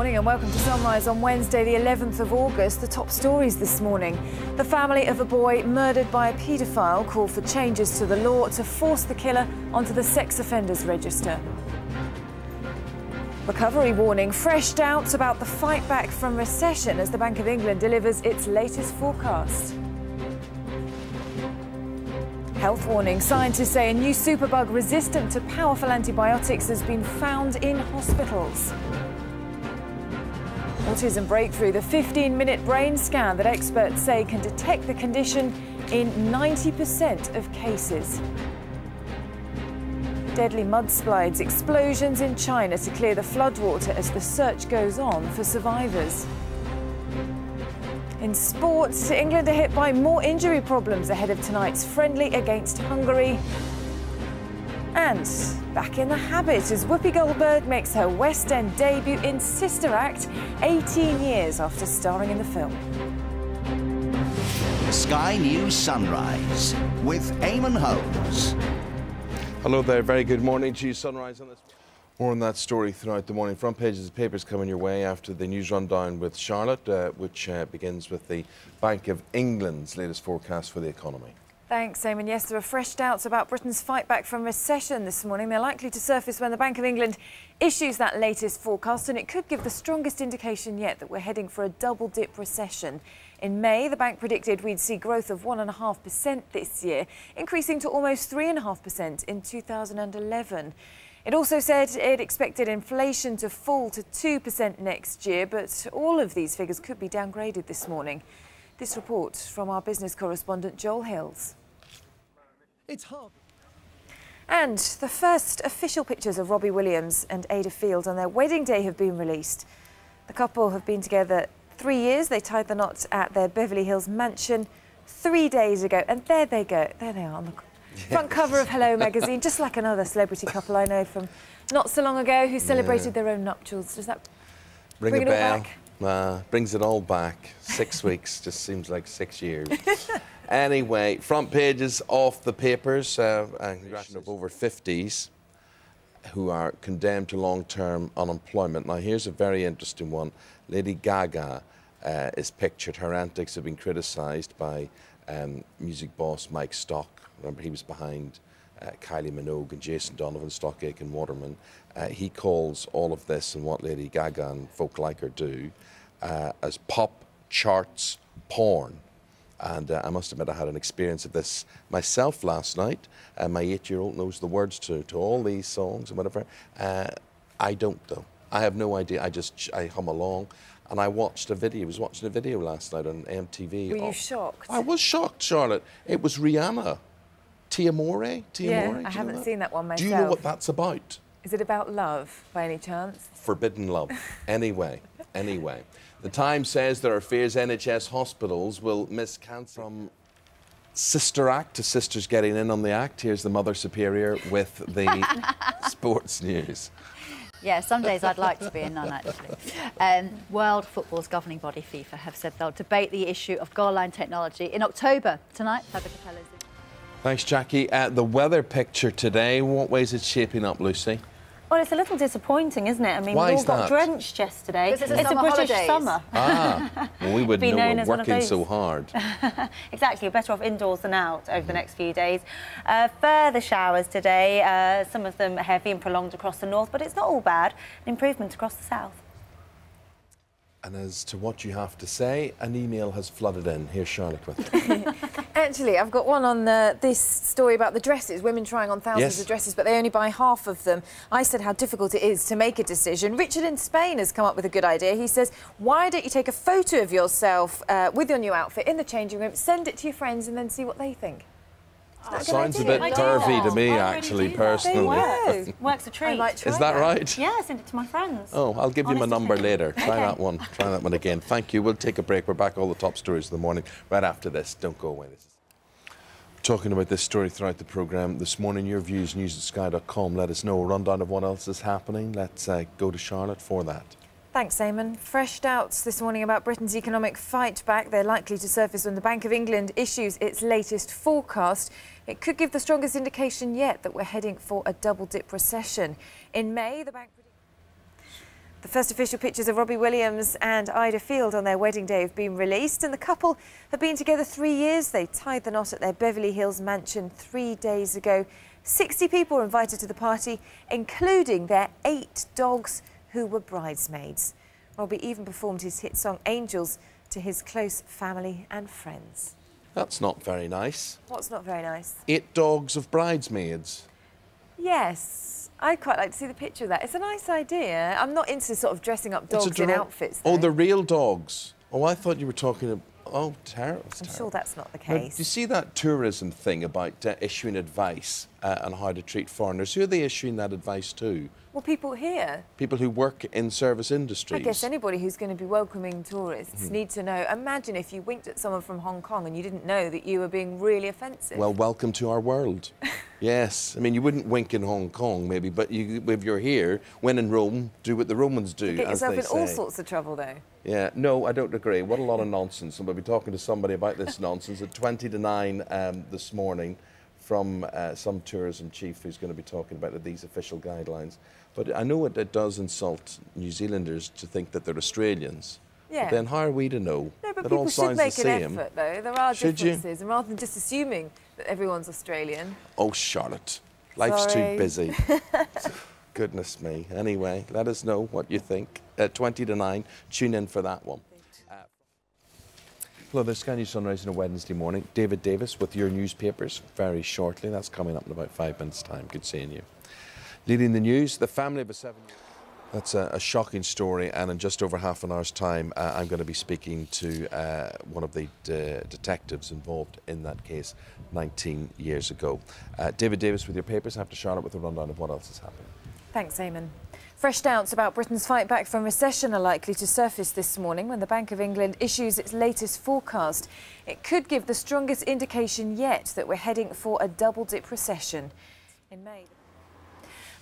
Morning and welcome to Sunrise on Wednesday, the 11th of August. The top stories this morning. The family of a boy murdered by a paedophile call for changes to the law to force the killer onto the sex offenders register. Recovery warning, fresh doubts about the fight back from recession as the Bank of England delivers its latest forecast. Health warning, scientists say a new superbug resistant to powerful antibiotics has been found in hospitals. Autism breakthrough, the 15-minute brain scan that experts say can detect the condition in 90% of cases. Deadly mudslides, explosions in China to clear the floodwater as the search goes on for survivors. In sports, England are hit by more injury problems ahead of tonight's friendly against Hungary. And back in the habit as Whoopi Goldberg makes her West End debut in Sister Act 18 years after starring in the film. Sky News Sunrise with Eamon Holmes. Hello there, very good morning to you. Sunrise on this. More on that story throughout the morning. Front pages of papers coming your way after the news rundown with Charlotte, which begins with the Bank of England's latest forecast for the economy. Thanks, Eamon. Yes, there are fresh doubts about Britain's fight back from recession this morning. They're likely to surface when the Bank of England issues that latest forecast, and it could give the strongest indication yet that we're heading for a double-dip recession. In May, the bank predicted we'd see growth of 1.5% this year, increasing to almost 3.5% in 2011. It also said it expected inflation to fall to 2% next year, but all of these figures could be downgraded this morning. This report from our business correspondent Joel Hills. It's hard. And the first official pictures of Robbie Williams and Ada Field on their wedding day have been released. The couple have been together 3 years. They tied the knot at their Beverly Hills mansion 3 days ago. And there they go. There they are on the front cover of Hello magazine, just like another celebrity couple I know from not so long ago who celebrated their own nuptials. Does that bring it all back? Brings it all back. 6 weeks just seems like 6 years. Anyway, front pages off the papers. A congregation of over 50s who are condemned to long-term unemployment. Now, here's a very interesting one. Lady Gaga is pictured. Her antics have been criticised by music boss Mike Stock. Remember, he was behind Kylie Minogue and Jason Donovan, Stock Aitken Waterman. He calls all of this and what Lady Gaga and folk like her do as pop charts porn. And I must admit I had an experience of this myself last night. My 8-year-old knows the words to all these songs and whatever. I don't, though. I have no idea. I hum along. And I watched a video. I was watching a video last night on MTV. Were you shocked? I was shocked, Charlotte. It was Rihanna. Tia More? Yeah, I haven't seen that one myself. Do you know what that's about? Is it about love, by any chance? Forbidden love. Anyway. The Times says there are fears NHS hospitals will miss cancer. From Sister Act to sisters getting in on the act, here's the Mother Superior with the sports news. Yeah, some days I'd like to be a nun, actually. World Football's governing body, FIFA, have said they'll debate the issue of goal line technology in October. Tonight, Fabio Capello's... Thanks, Jackie. The weather picture today, what way is it shaping up, Lucy? Well, it's a little disappointing, isn't it? I mean, Why we all got drenched yesterday. It's a British holidays. summer. Well, we wouldn't know we're working so hard. Exactly, you're better off indoors than out over the next few days. Further showers today, some of them heavy and prolonged across the north, but it's not all bad. An improvement across the south. And as to what you have to say, an email has flooded in. Here's Charlotte with it. Actually, I've got one on this story about the dresses. Women trying on thousands of dresses, but they only buy half of them. I said how difficult it is to make a decision. Richard in Spain has come up with a good idea. He says, why don't you take a photo of yourself with your new outfit in the changing room, send it to your friends and then see what they think? Sounds a bit pervy to me, actually, personally. Works a treat. Is that right? Yeah, I send it to my friends. Oh, I'll give you my number later. Try that one. Try that one again. Thank you. We'll take a break. We're back all the top stories of the morning right after this. Don't go away. Talking about this story throughout the programme this morning. Your views, news@sky.com. Let us know a rundown of what else is happening. Let's go to Charlotte for that. Thanks, Eamon. Fresh doubts this morning about Britain's economic fight back. They're likely to surface when the Bank of England issues its latest forecast. It could give the strongest indication yet that we're heading for a double-dip recession. In May, the bank... The first official pictures of Robbie Williams and Ida Field on their wedding day have been released, and the couple have been together 3 years. They tied the knot at their Beverly Hills mansion 3 days ago. 60 people were invited to the party, including their 8 dogs who were bridesmaids. Robbie even performed his hit song Angels to his close family and friends. That's not very nice. What's not very nice? 8 dogs of bridesmaids. Yes, I'd quite like to see the picture of that. It's a nice idea. I'm not into sort of dressing up dogs in outfits, though. Oh, the real dogs. Oh, I thought you were talking about... Oh, terrible. I'm sure that's not the Now, case. do you see that tourism thing about issuing advice on how to treat foreigners? Who are they issuing that advice to? Well, people here. People who work in service industries. I guess anybody who's going to be welcoming tourists need to know. Imagine if you winked at someone from Hong Kong and you didn't know that you were being really offensive. Well, welcome to our world. Yes. I mean, you wouldn't wink in Hong Kong, maybe, but if you're here, when in Rome, do what the Romans do, Get as yourself they in say. all sorts of trouble, though. Yeah, no, I don't agree. What a lot of nonsense. And we'll be talking to somebody about this nonsense at 20 to 9 this morning from some tourism chief who's going to be talking about these official guidelines. But I know it does insult New Zealanders to think that they're Australians. Yeah. But then how are we to know? No, but It all people should sounds make the an same. effort, though. There are Should you? differences, and rather than just assuming that everyone's Australian. Oh, Charlotte, life's Sorry. too busy. Goodness me. Anyway, let us know what you think. At 20 to 9, tune in for that one. Hello, this is Sky News Sunrise on a Wednesday morning. David Davis with your newspapers very shortly. That's coming up in about 5 minutes' time. Good seeing you. Leading the news, the family of a 7-year-old. That's a shocking story, and in just over half an hour's time, I'm going to be speaking to one of the detectives involved in that case 19 years ago. David Davis with your papers, after Charlotte with a rundown of what else has happened. Thanks, Eamon. Fresh doubts about Britain's fight back from recession are likely to surface this morning when the Bank of England issues its latest forecast. It could give the strongest indication yet that we're heading for a double-dip recession. In May,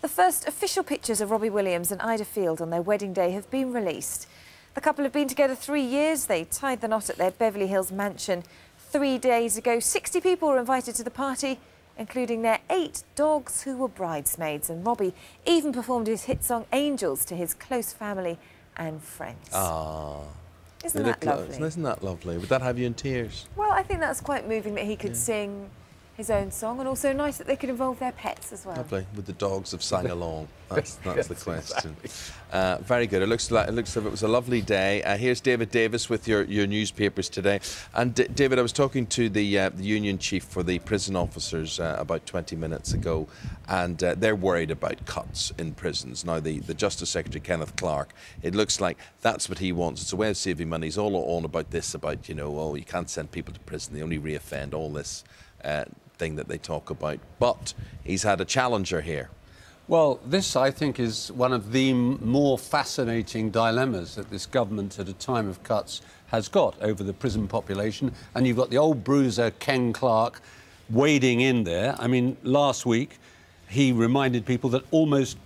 the first official pictures of Robbie Williams and Ida Field on their wedding day have been released. The couple have been together 3 years. They tied the knot at their Beverly Hills mansion 3 days ago. 60 people were invited to the party, including their 8 dogs who were bridesmaids. And Robbie even performed his hit song Angels to his close family and friends. Ah. Isn't that lovely? Isn't that lovely? Would that have you in tears? Well, I think that's quite moving that he could sing his own song, and also nice that they could involve their pets as well. Lovely. Would the dogs have sang along? That's the question. Very good. It looks like it was a lovely day. Here's David Davis with your newspapers today. And David, I was talking to the union chief for the prison officers about 20 minutes ago, and they're worried about cuts in prisons. Now, the Justice Secretary, Kenneth Clarke, it looks like that's what he wants. It's a way of saving money. He's all on about this, about, you know, oh, you can't send people to prison, they only reoffend, all this thing that they talk about. But he's had a challenger here. Well, this, I think, is one of the more fascinating dilemmas that this government at a time of cuts has got over the prison population. And you've got the old bruiser, Ken Clarke, wading in there. I mean, last week, he reminded people that almost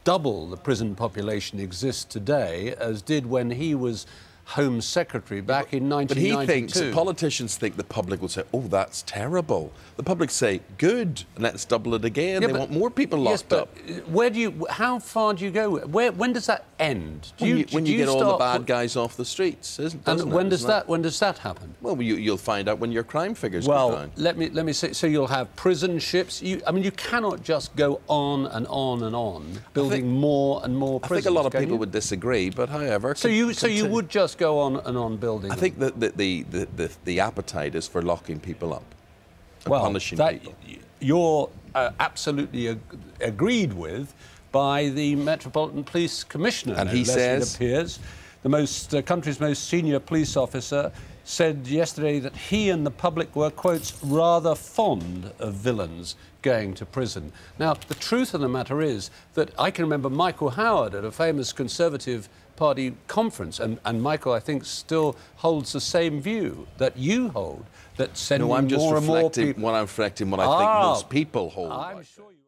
double the prison population exists today as did when he was Home Secretary back in 1992. But he thinks, politicians think the public will say, oh, that's terrible. The public say, good, let's double it again. They want more people locked up. How far do you go? When does that end? When you get all the bad guys off the streets, doesn't it? When does that happen? Well, you'll find out when your crime figures go down. Let me say, so you'll have prison ships. I mean, you cannot just go on and on and on, building more and more prisons. I think a lot of people would disagree, but however... So you would just go on and on building? I think that the appetite is for locking people up and punishing people. You're absolutely agreed with by the Metropolitan Police Commissioner. And he says... It appears, the country's most senior police officer said yesterday that he and the public were, quotes, rather fond of villains going to prison. Now, the truth of the matter is that I can remember Michael Howard at a famous Conservative Party conference, and Michael, I think, still holds the same view that you hold, that sending more and more people... I'm reflecting what I think most people hold. I'm sure you